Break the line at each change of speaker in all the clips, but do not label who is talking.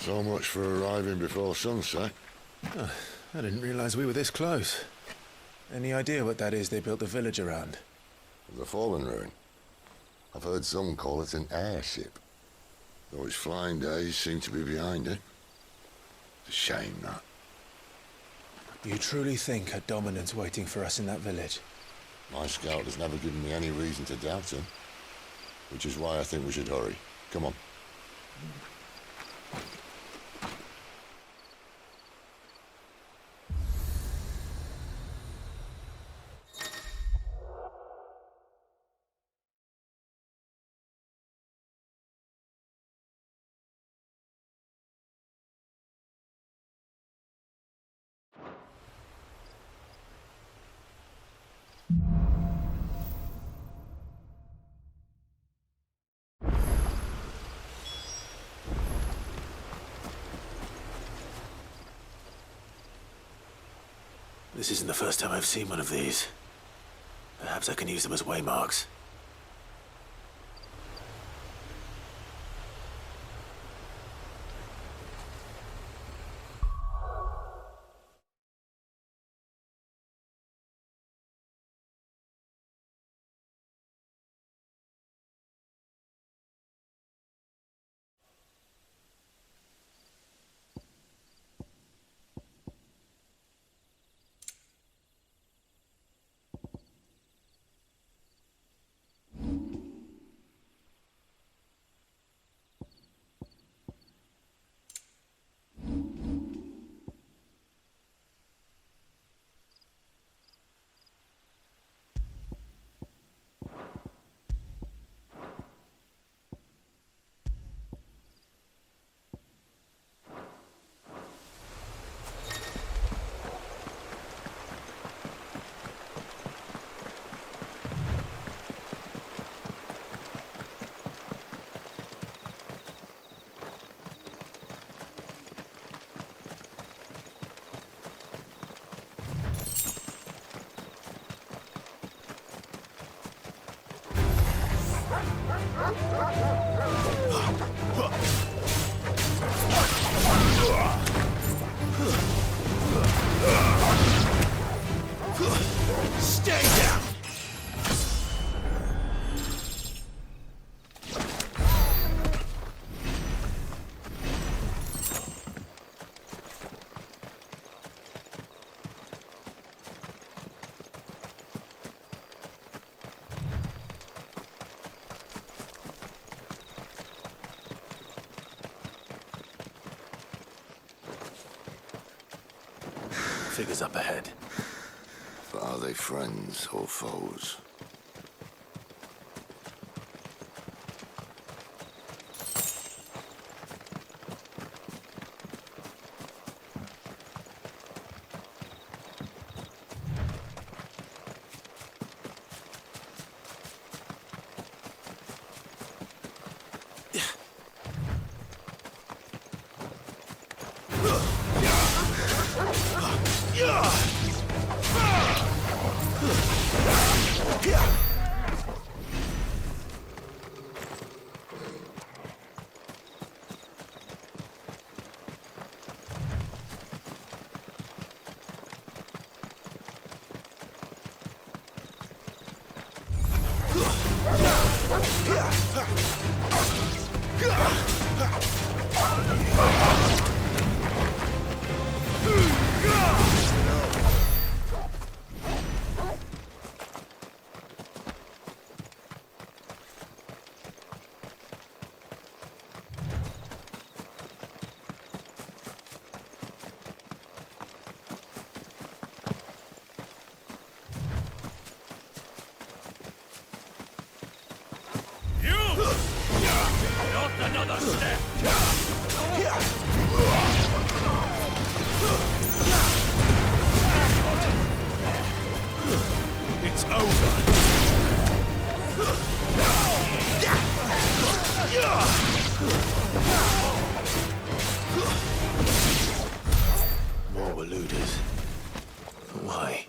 So much for arriving before sunset.
Oh, I didn't realize we were this close. Any idea what that is they built the village around?
The fallen ruin. I've heard some call it an airship. Though its flying days seem to be behind it. It's a shame, that.
You truly think a dominant's waiting for us in that village?
My scout has never given me any reason to doubt him. Which is why I think we should hurry. Come on.
This isn't the first time I've seen one of these. Perhaps I can use them as waymarks. Stay down! Figures up ahead.
But are they friends or foes?
Another step! It's over!
More Waluders. But why?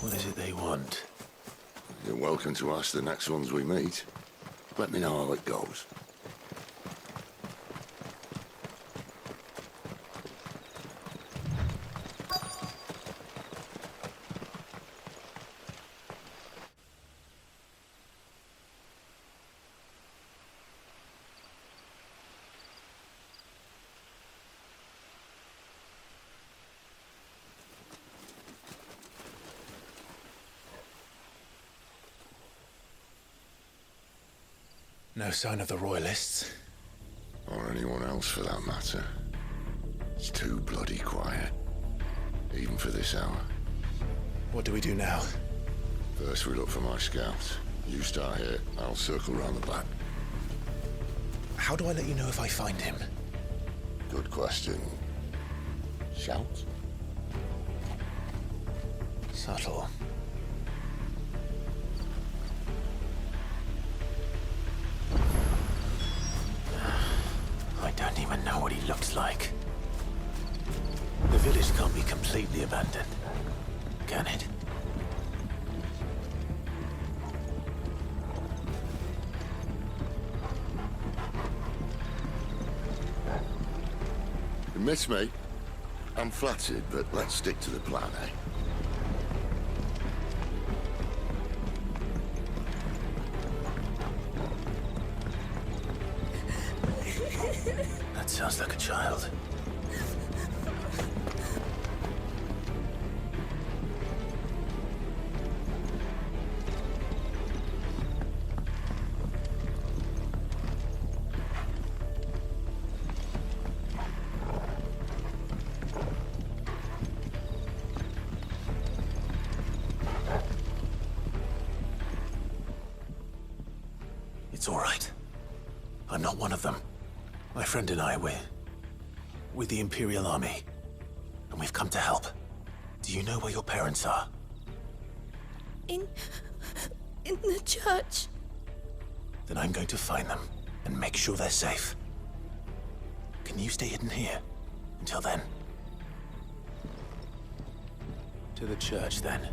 What is it they want?
You're welcome to ask the next ones we meet. Let me know how it goes.
No sign of the Royalists.
Or anyone else for that matter. It's too bloody quiet. Even for this hour.
What do we do now?
First we look for my scouts. You start here, I'll circle round the back.
How do I let you know if I find him?
Good question. Shout?
Subtle. I don't even know what he looks like. The village can't be completely abandoned, can it?
You miss me? I'm flattered, but let's stick to the plan, eh?
That sounds like a child. It's all right. I'm not one of them. My friend and I, we're with the Imperial Army, and we've come to help. Do you know where your parents are?
In the church.
Then I'm going to find them and make sure they're safe. Can you stay hidden here until then? To the church, then.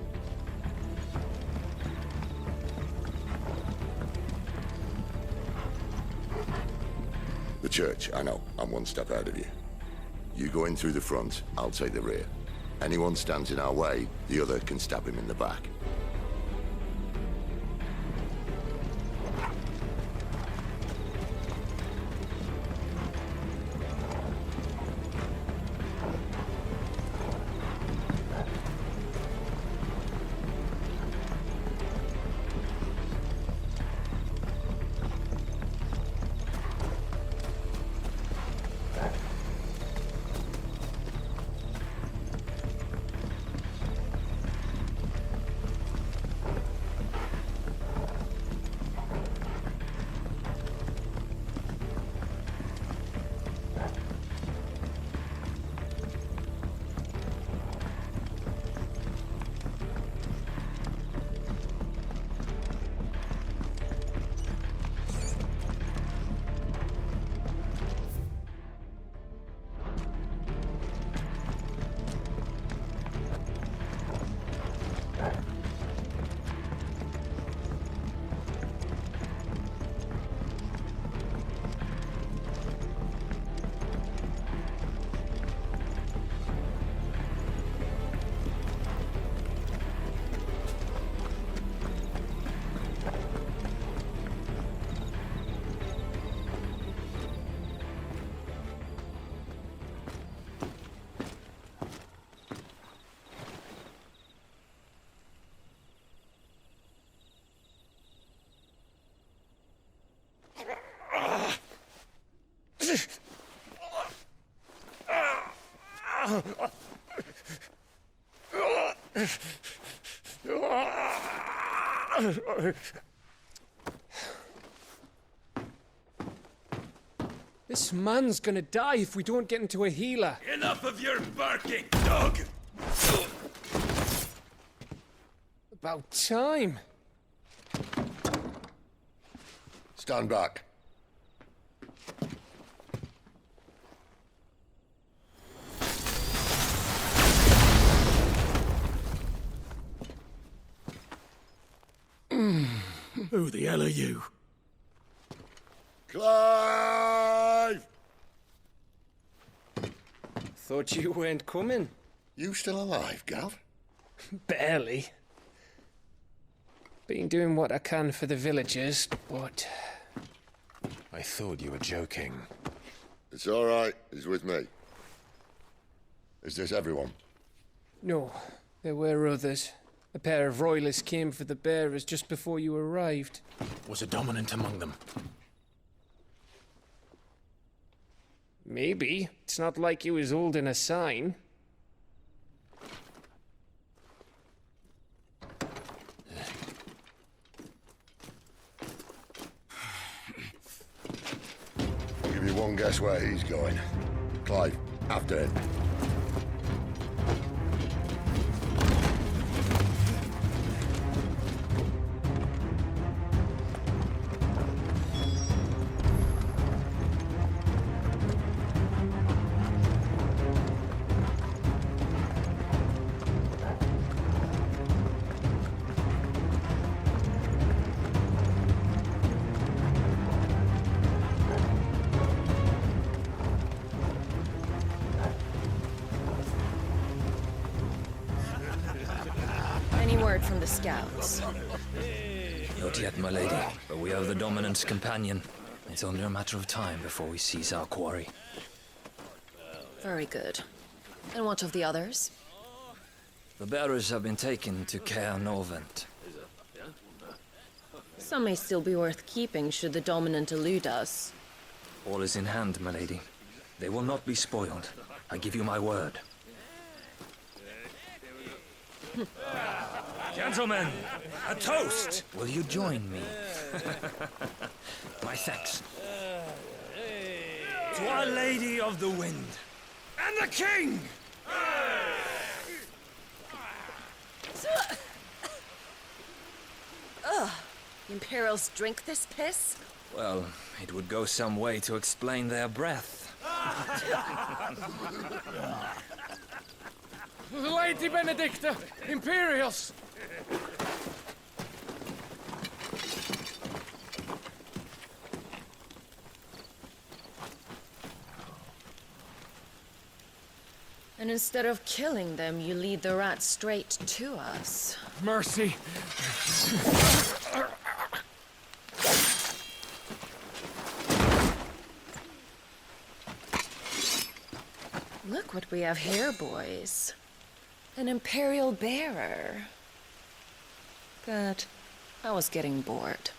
The church, I know. I'm one step ahead of you. You go in through the front, I'll take the rear. Anyone stands in our way, the other can stab him in the back.
This man's gonna die if we don't get into a healer.
Enough of your barking, dog!
About time.
Stand back.
Who the hell are you?
Clive!
Thought you weren't coming.
You still alive, Gav?
Barely. Been doing what I can for the villagers, but...
I thought you were joking.
It's all right. He's with me. Is this everyone?
No, there were others. A pair of royalists came for the bearers just before you arrived.
Was a dominant among them?
Maybe. It's not like he was holding a sign.
I'll give you one guess where he's going. Clive, after him.
Any word from the scouts?
Not yet, my lady, but we have the Dominant's companion. It's only a matter of time before we seize our quarry.
Very good. And what of the others?
The bearers have been taken to Caer Novent.
Some may still be worth keeping should the Dominant elude us.
All is in hand, my lady. They will not be spoiled. I give you my word. Gentlemen, a toast! Will you join me? My thanks. To Our Lady of the Wind and the King!
Imperials drink this piss?
Well, it would go some way to explain their breath.
Lady Benedicta! Imperials!
And instead of killing them, you lead the rats straight to us.
Mercy!
Look what we have here, boys. An Imperial bearer. Good. I was getting bored.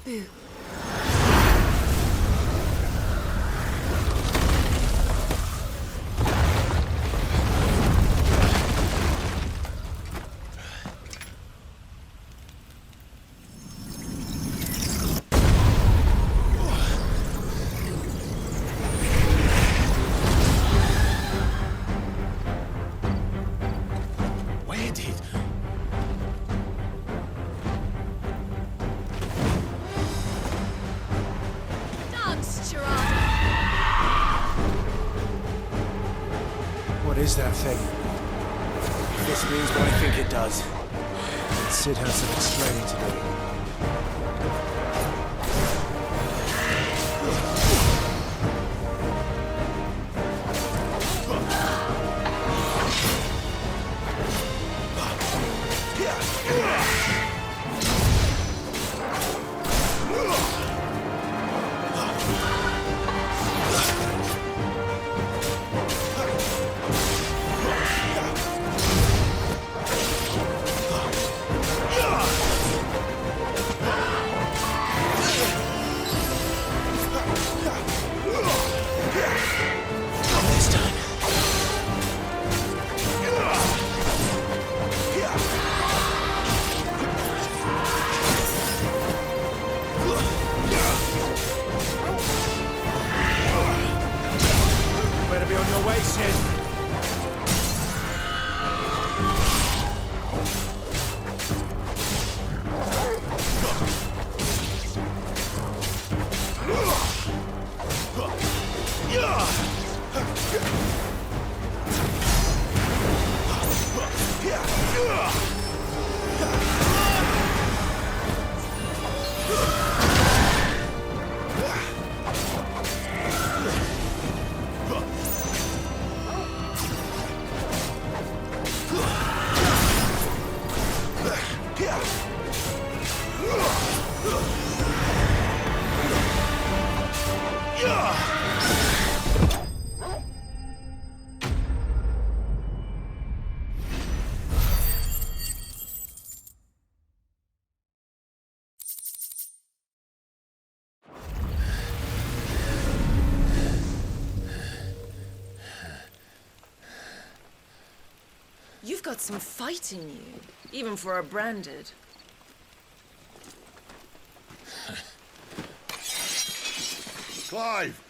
Boo.
Where did...
What is that thing?
If this means what I think it does.
Sid has some explaining to do.
got some fight in you, even for a branded.
Clive!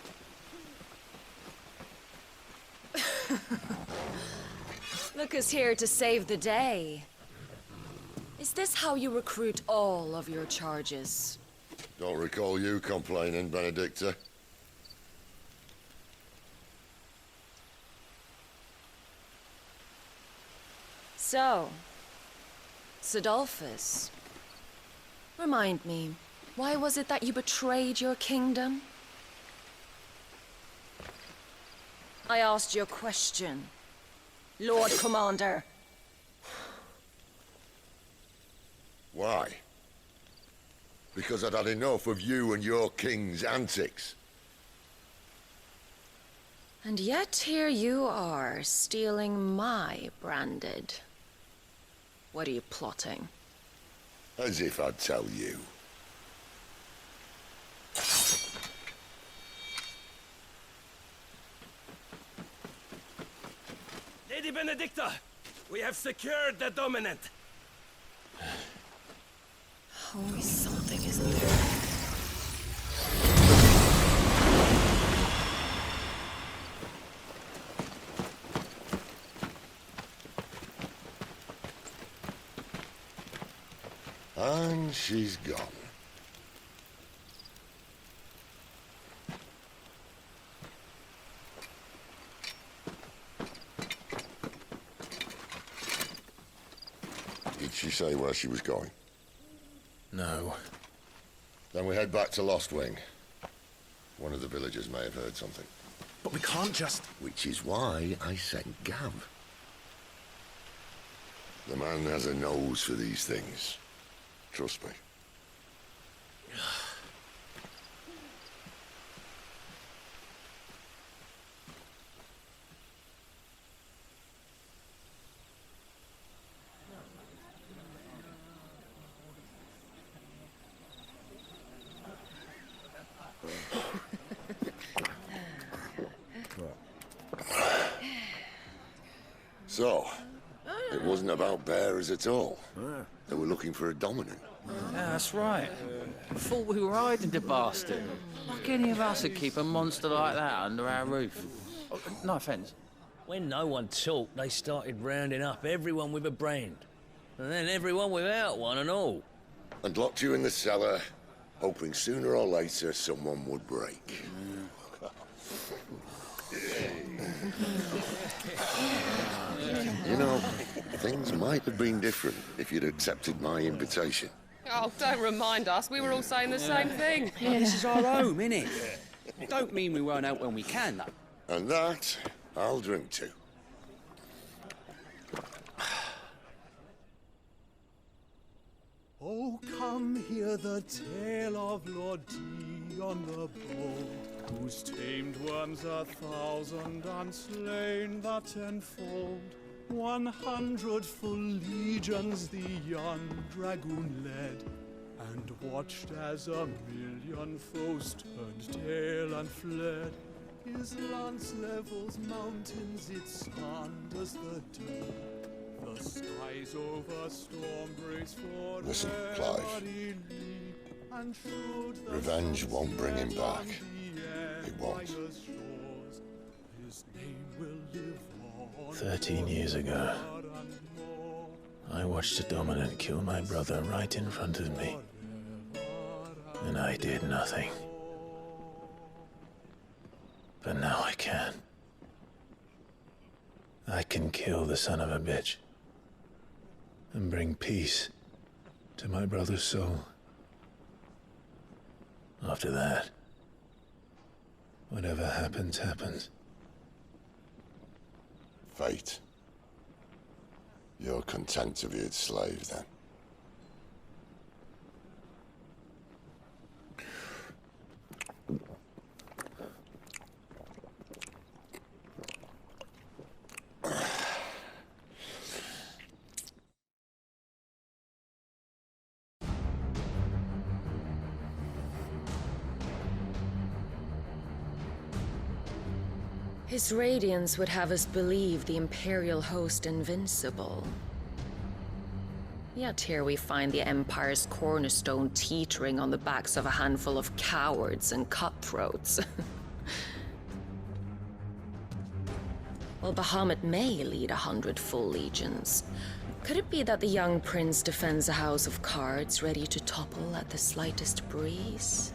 Look who's here to save the day. Is this how you recruit all of your charges?
Don't recall you complaining, Benedicta.
So, Sidolphus, remind me, why was it that you betrayed your kingdom? I asked you a question, Lord Commander.
Why? Because I'd had enough of you and your king's antics.
And yet here you are, stealing my branded. What are you plotting?
As if I'd tell you.
Lady Benedicta, we have secured the dominant.
Always something, isn't there?
And she's gone. Did she say where she was going?
No.
Then we head back to Lost Wing. One of the villagers may have heard something.
But we can't just...
Which is why I sent Gav. The man has a nose for these things. Trust me. So, it wasn't about bearers at all. They were looking for a dominant.
Yeah, that's right. Thought we were hiding the bastard. Like any of us would keep a monster like that under our roof. Oh, no offence.
When no one talked, they started rounding up everyone with a brand. And then everyone without one and all.
And locked you in the cellar, hoping sooner or later someone would break. You know, things might have been different if you'd accepted my invitation.
Oh, don't remind us. We were all saying the same thing.
Yeah, this is our home, innit? Don't mean we won't out when we can, though.
And that, I'll drink to.
Oh, come hear the tale of Lord Dion the Bold, who's tamed worms 1,000 and slain the 10-fold. 100 full legions the young dragoon led, and watched as 1,000,000 foes turned tail and fled. His lance levels mountains, it slanders the deep. The skies over storm breaks for
Listen, Clive. Revenge won't bring him back. It won't.
13 years ago, I watched a dominant kill my brother right in front of me. And I did nothing. But now I can. I can kill the son of a bitch. And bring peace to my brother's soul. After that, whatever happens, happens.
Fate. You're content to be its slave, then?
His radiance would have us believe the Imperial host invincible. Yet here we find the Empire's cornerstone teetering on the backs of a handful of cowards and cutthroats. Well, Bahamut may lead 100 full legions. Could it be that the young prince defends a house of cards ready to topple at the slightest breeze?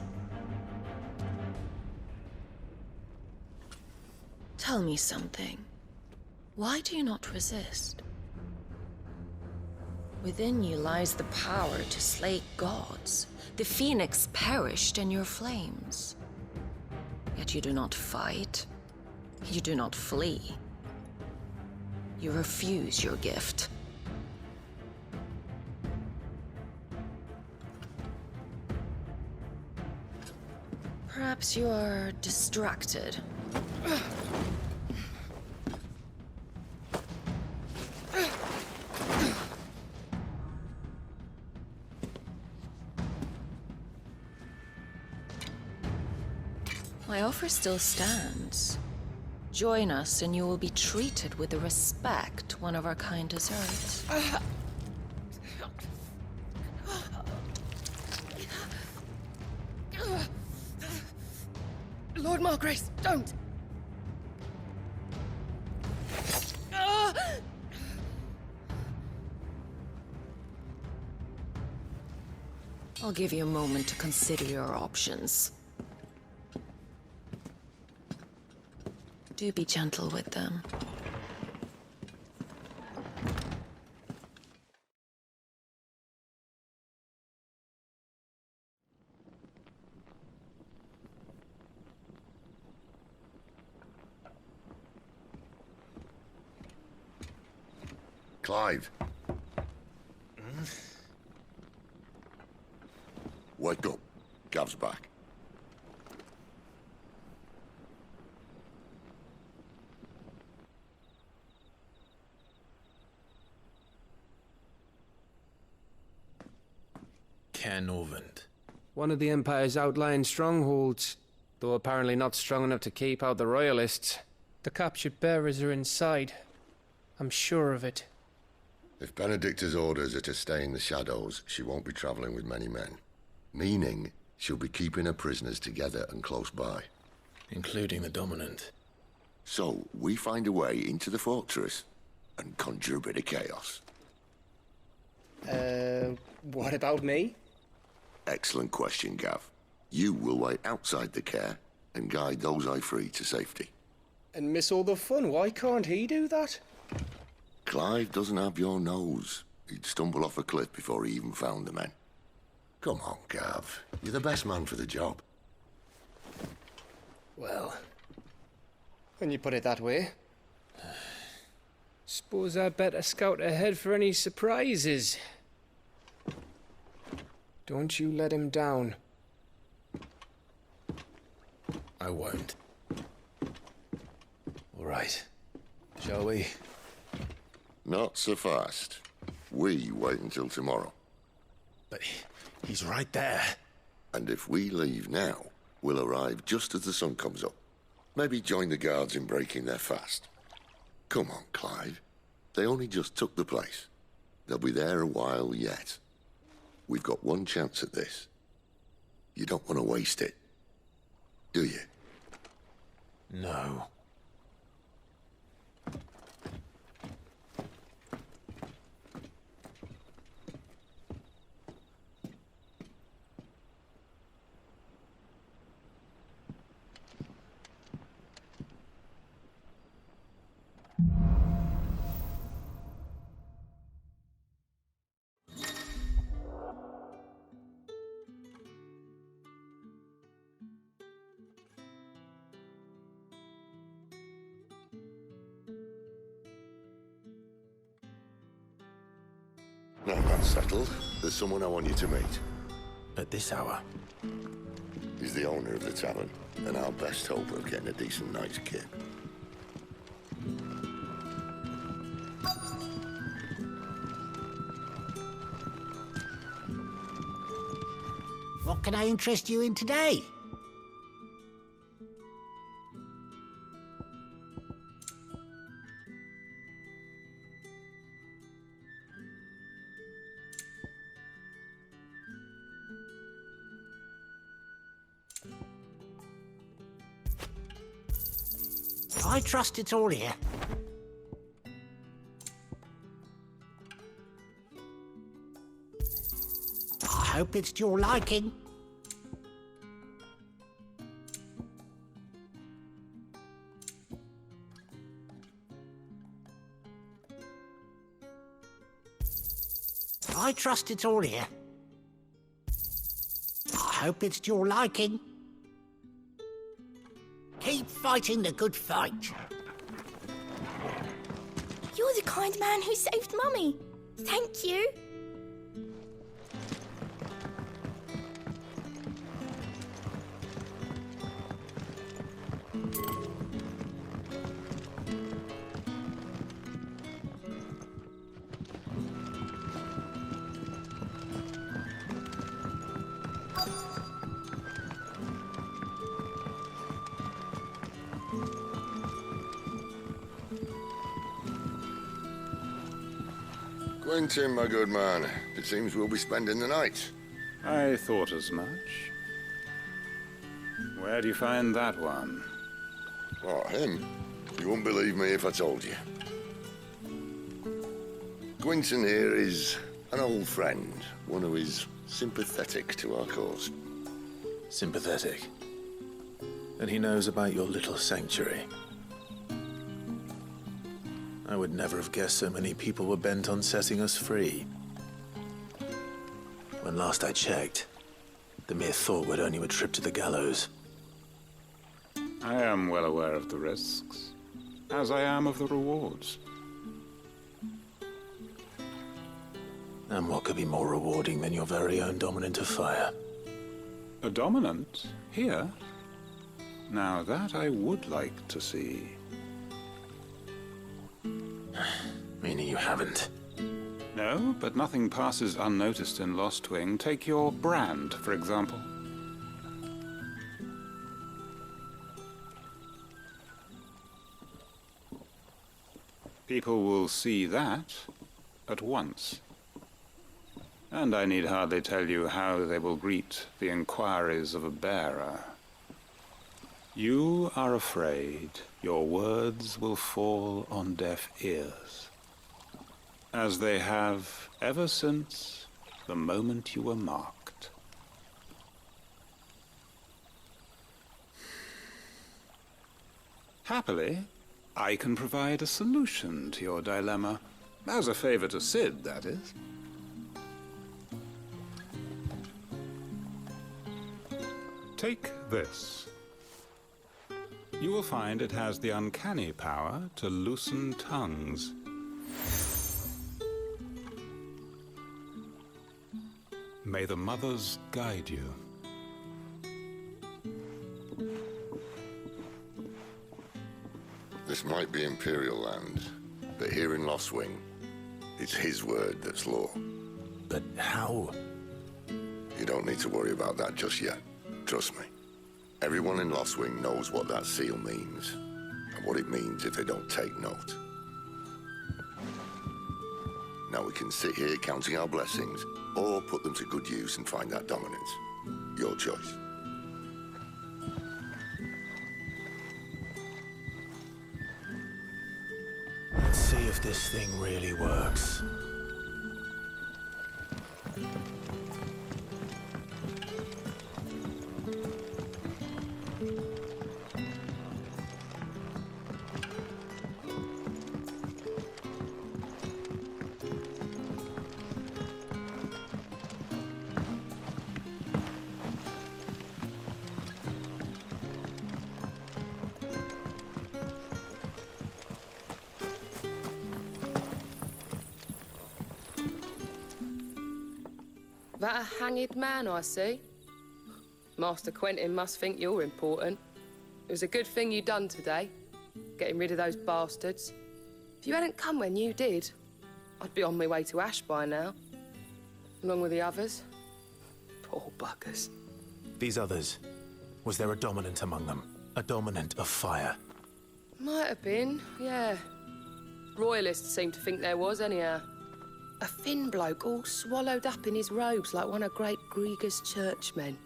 Tell me something. Why do you not resist? Within you lies the power to slay gods. The phoenix perished in your flames. Yet you do not fight. You do not flee. You refuse your gift. Perhaps you are distracted. My offer still stands. Join us and you will be treated with the respect one of our kind deserves.
Lord Margrace, don't!
I'll give you a moment to consider your options. Do be gentle with them.
Clive. Wake up. Gav's back.
Canovant. One of the Empire's outlying strongholds, though apparently not strong enough to keep out the Royalists. The captured bearers are inside. I'm sure of it.
If Benedicta's orders are to stay in the shadows, she won't be traveling with many men. Meaning, she'll be keeping her prisoners together and close by.
Including the Dominant.
So, we find a way into the fortress and conjure a bit of chaos.
What about me?
Excellent question, Gav. You will wait outside the care and guide those I free to safety.
And miss all the fun. Why can't he do that?
Clive doesn't have your nose. He'd stumble off a cliff before he even found the men. Come on, Gav. You're the best man for the job.
Well, when you put it that way. Suppose I'd better scout ahead for any surprises. Don't you let him down.
I won't. All right. Shall we?
Not so fast. We wait until tomorrow.
But he's right there.
And if we leave now, we'll arrive just as the sun comes up. Maybe join the guards in breaking their fast. Come on, Clive. They only just took the place. They'll be there a while yet. We've got one chance at this. You don't want to waste it, do you?
No.
Now that's settled. There's someone I want you to meet.
At this hour?
He's the owner of the tavern, and our best hope of getting a decent night's kip.
What can I interest you in today? I trust it's all here. I hope it's to your liking. I trust it's all here. I hope it's to your liking. Keep fighting the good fight.
You're the kind man who saved Mummy. Thank you.
Quentin, my good man. It seems we'll be spending the night.
I thought as much. Where do you find that one?
What, him? You wouldn't believe me if I told you. Quentin here is an old friend, one who is sympathetic to our cause.
Sympathetic. And he knows about your little sanctuary. I would never have guessed so many people were bent on setting us free. When last I checked, the mere thought would earn you a trip to the gallows.
I am well aware of the risks, as I am of the rewards.
And what could be more rewarding than your very own dominant of fire?
A dominant? Here? Now that I would like to see.
Meaning you haven't?
No, but nothing passes unnoticed in Lost Wing. Take your brand, for example. People will see that at once. And I need hardly tell you how they will greet the inquiries of a bearer. You are afraid your words will fall on deaf ears, as they have ever since the moment you were marked. Happily, I can provide a solution to your dilemma, as a favor to Sid, that is. Take this. You will find it has the uncanny power to loosen tongues. May the mothers guide you.
This might be Imperial land, but here in Lost Wing, it's his word that's law.
But how?
You don't need to worry about that just yet. Trust me. Everyone in Lost Wing knows what that seal means, and what it means if they don't take note. Now we can sit here counting our blessings, or put them to good use and find that dominance. Your choice.
Let's see if this thing really works.
That a hanged man I see? Master Quentin must think you're important. It was a good thing you done today, getting rid of those bastards. If you hadn't come when you did, I'd be on my way to Ash by now, along with the others. Poor buggers.
These others, was there a dominant among them? A dominant of fire?
Might have been, yeah. Royalists seem to think there was, anyhow. A thin bloke all swallowed up in his robes like one of great Grieger's churchmen.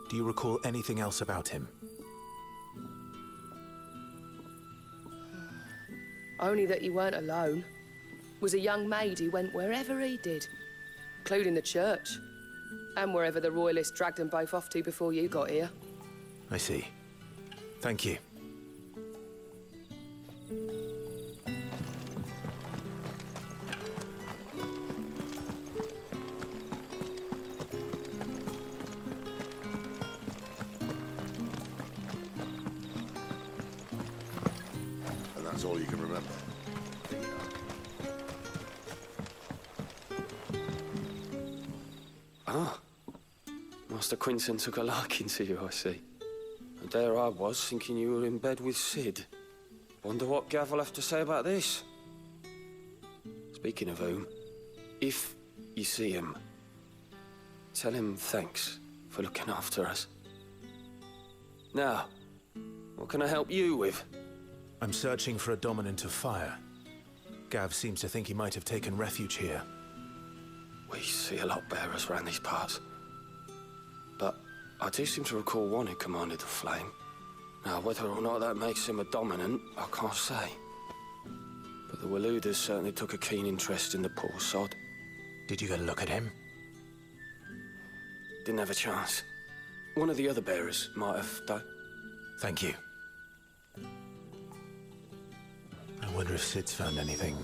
Do you recall anything else about him?
Only that you weren't alone. Was a young maid who went wherever he did, including the church, and wherever the royalists dragged them both off to before you got here.
I see. Thank you.
And that's all you can remember.
Ah. Master Quinton took a liking to you, I see. And there I was, thinking you were in bed with Sid. Wonder what Gav will have to say about this. Speaking of whom, if you see him, tell him thanks for looking after us. Now, what can I help you with?
I'm searching for a dominant of fire. Gav seems to think he might have taken refuge here.
We see a lot bearers round these parts. But I do seem to recall one who commanded the flame. Now, whether or not that makes him a dominant, I can't say. But the Waluders certainly took a keen interest in the poor sod.
Did you get a look at him?
Didn't have a chance. One of the other bearers might have, though.
Thank you. I wonder if Sid's found anything.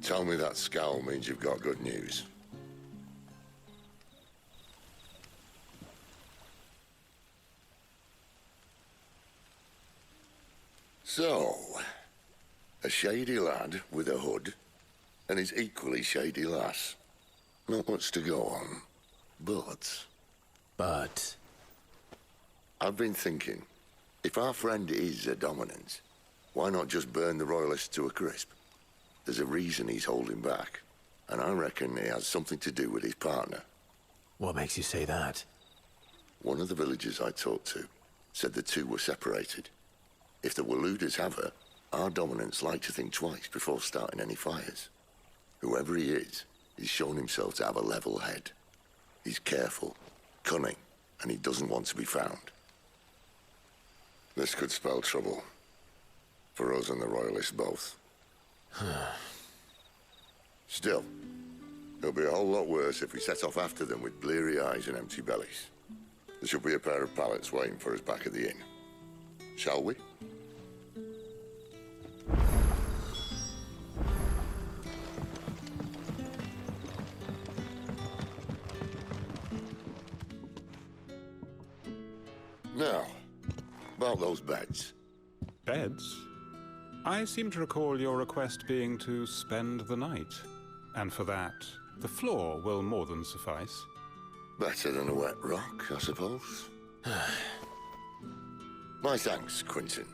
Tell me that scowl means you've got good news. So, a shady lad with a hood, and his equally shady lass. Not much to go on, but...
But?
I've been thinking, if our friend is a dominant, why not just burn the royalists to a crisp? There's a reason he's holding back, and I reckon it has something to do with his partner.
What makes you say that?
One of the villagers I talked to said the two were separated. If the Waluders have her, our dominants like to think twice before starting any fires. Whoever he is, he's shown himself to have a level head. He's careful, cunning, and he doesn't want to be found. This could spell trouble. For us and the royalists both. Still, it'll be a whole lot worse if we set off after them with bleary eyes and empty bellies. There should be a pair of pallets waiting for us back at the inn. Shall we? Now, about those beds.
Beds? I seem to recall your request being to spend the night. And for that, the floor will more than suffice.
Better than a wet rock, I suppose. My thanks, Quinton.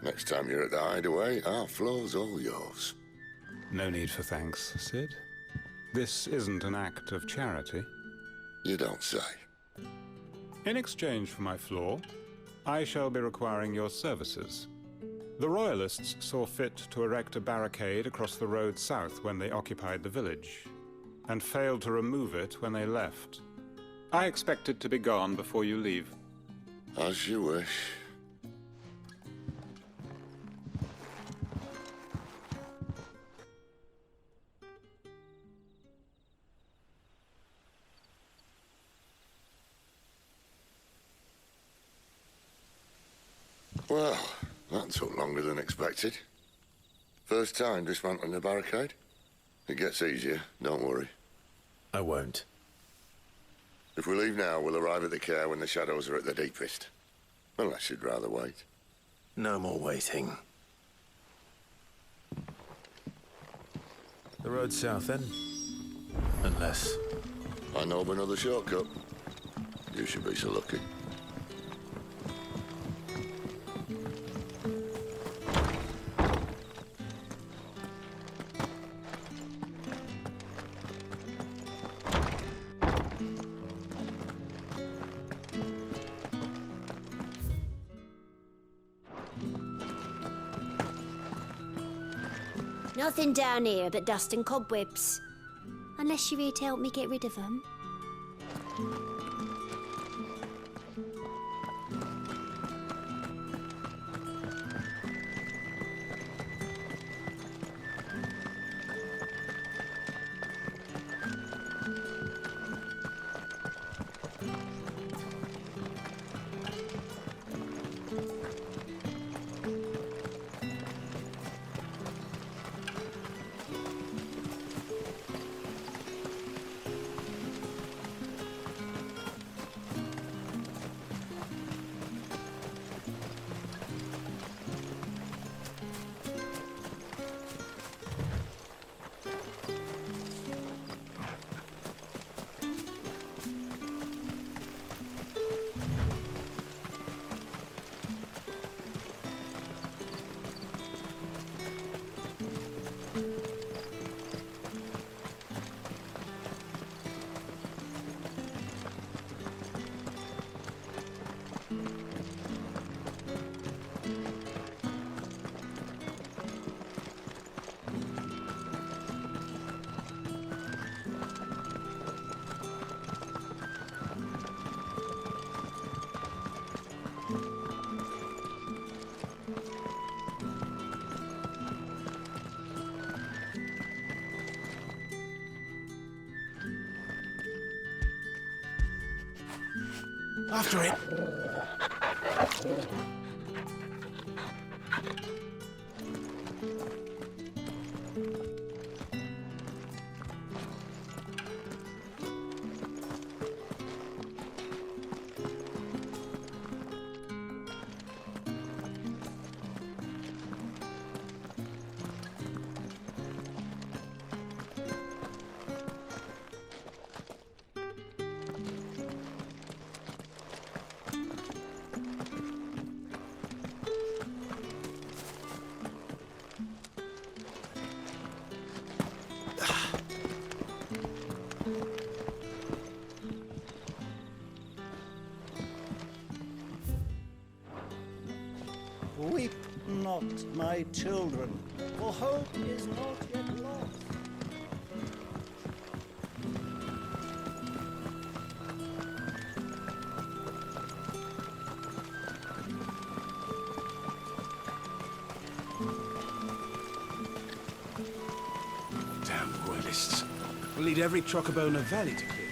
Next time you're at the hideaway, our floor's all yours.
No need for thanks, Sid. This isn't an act of charity.
You don't say.
In exchange for my floor, I shall be requiring your services. The Royalists saw fit to erect a barricade across the road south when they occupied the village, and failed to remove it when they left. I expect it to be gone before you leave.
As you wish. Well, that took longer than expected. First time dismantling a barricade? It gets easier, don't worry.
I won't.
If we leave now, we'll arrive at the care when the shadows are at their deepest. Unless you'd rather wait.
No more waiting. The road south, then? Unless...
I know of another shortcut. You should be so lucky.
Nothing down here but dust and cobwebs. Unless you're here to help me get rid of them.
After it.
Weep not, my children, for hope is not yet lost.
Damn royalists. We'll need every Chocobo in the valley to clear this.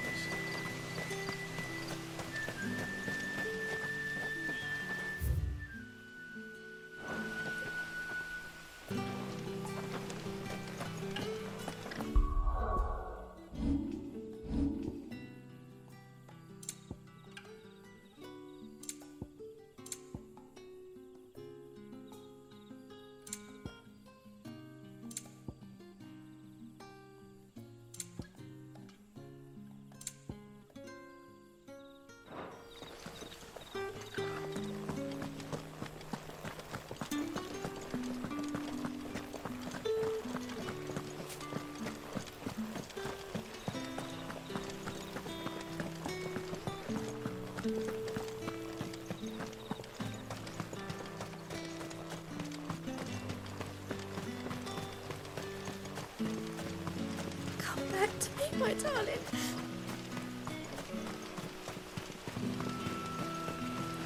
Come back to me, my darling.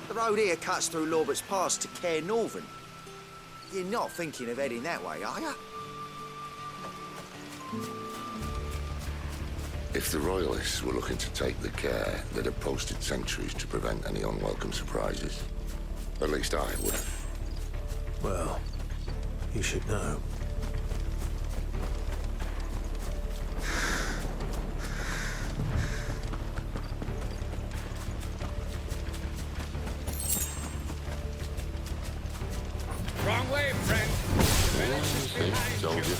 The road here cuts through Lorbert's Pass to Care Northern. You're not thinking of heading that way, are you?
If the Royalists were looking to take the care, they'd have posted sentries to prevent any unwelcome surprises. At least I would have.
Well, you should know.
Wrong way, friend. The village is behind
Told you.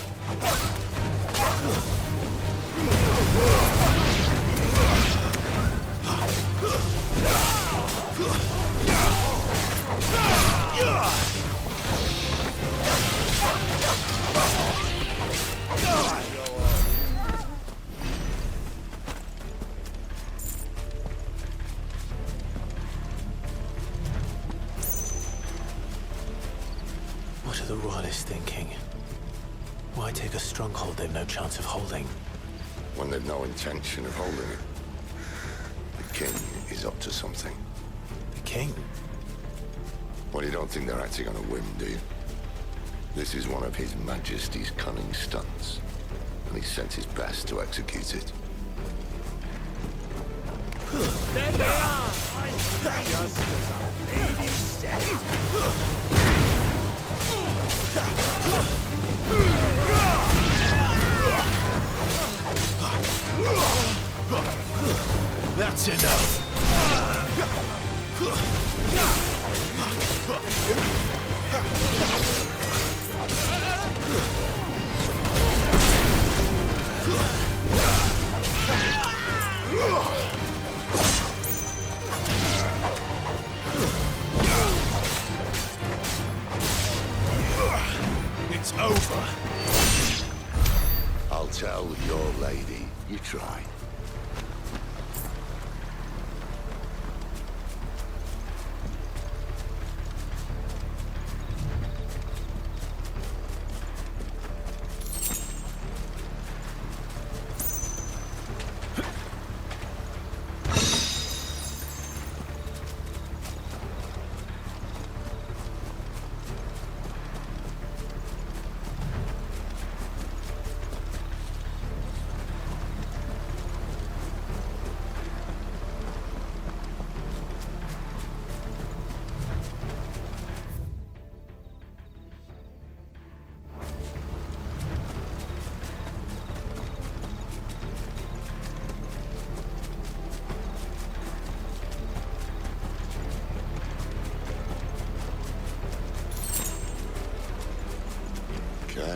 What are the Royalists thinking? Why take a stronghold they've no chance of holding?
When they've no intention of holding it. The king is up to something.
The king?
Well, you don't think they're acting on a whim, do you? This is one of His Majesty's cunning stunts, and he sent his best to execute it.
There they are! Just as our lady said.
That's enough!
It's over. I'll tell your lady you tried.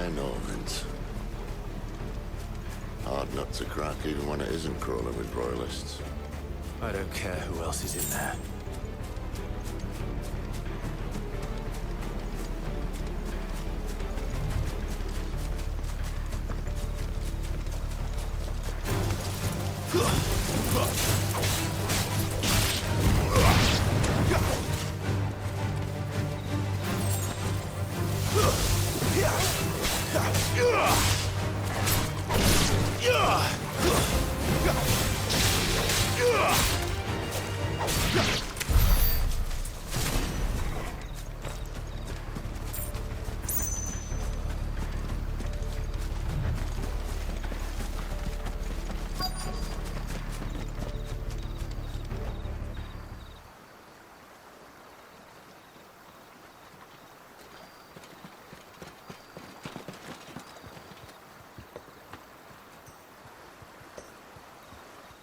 Norvins. Hard nut to crack even when it isn't crawling with royalists.
I don't care who else is in there.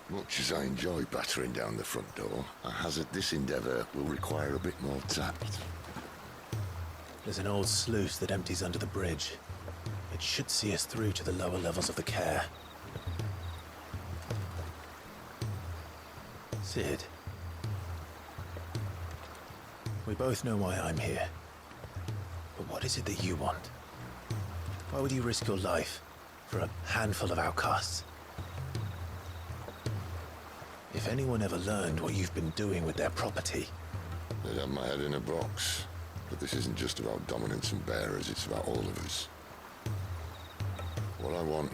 Much as I enjoy battering down the front door, I hazard this endeavour will require a bit more tact.
There's an old sluice that empties under the bridge. It should see us through to the lower levels of the care. Sid. We both know why I'm here. But what is it that you want? Why would you risk your life for a handful of outcasts? If anyone ever learned what you've been doing with their property...
They'd have my head in a box. But this isn't just about dominance and bearers, it's about all of us. What I want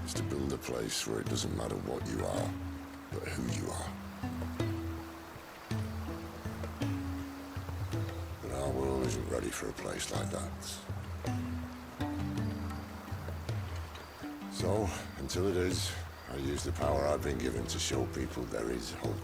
is to build a place where it doesn't matter what you are, but who you are. But our world isn't ready for a place like that. So, until it is, I use the power I've been given to show people there is hope.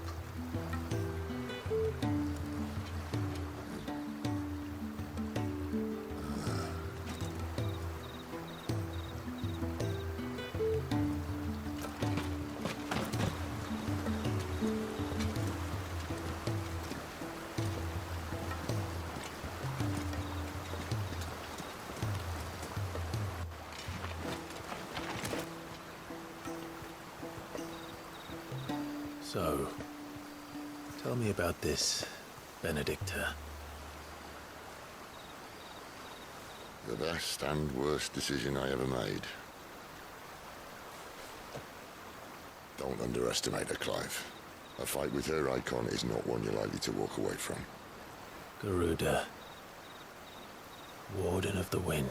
So, tell me about this, Benedicta.
The best and worst decision I ever made. Don't underestimate her, Clive. A fight with her icon is not one you're likely to walk away from.
Garuda, Warden of the Wind.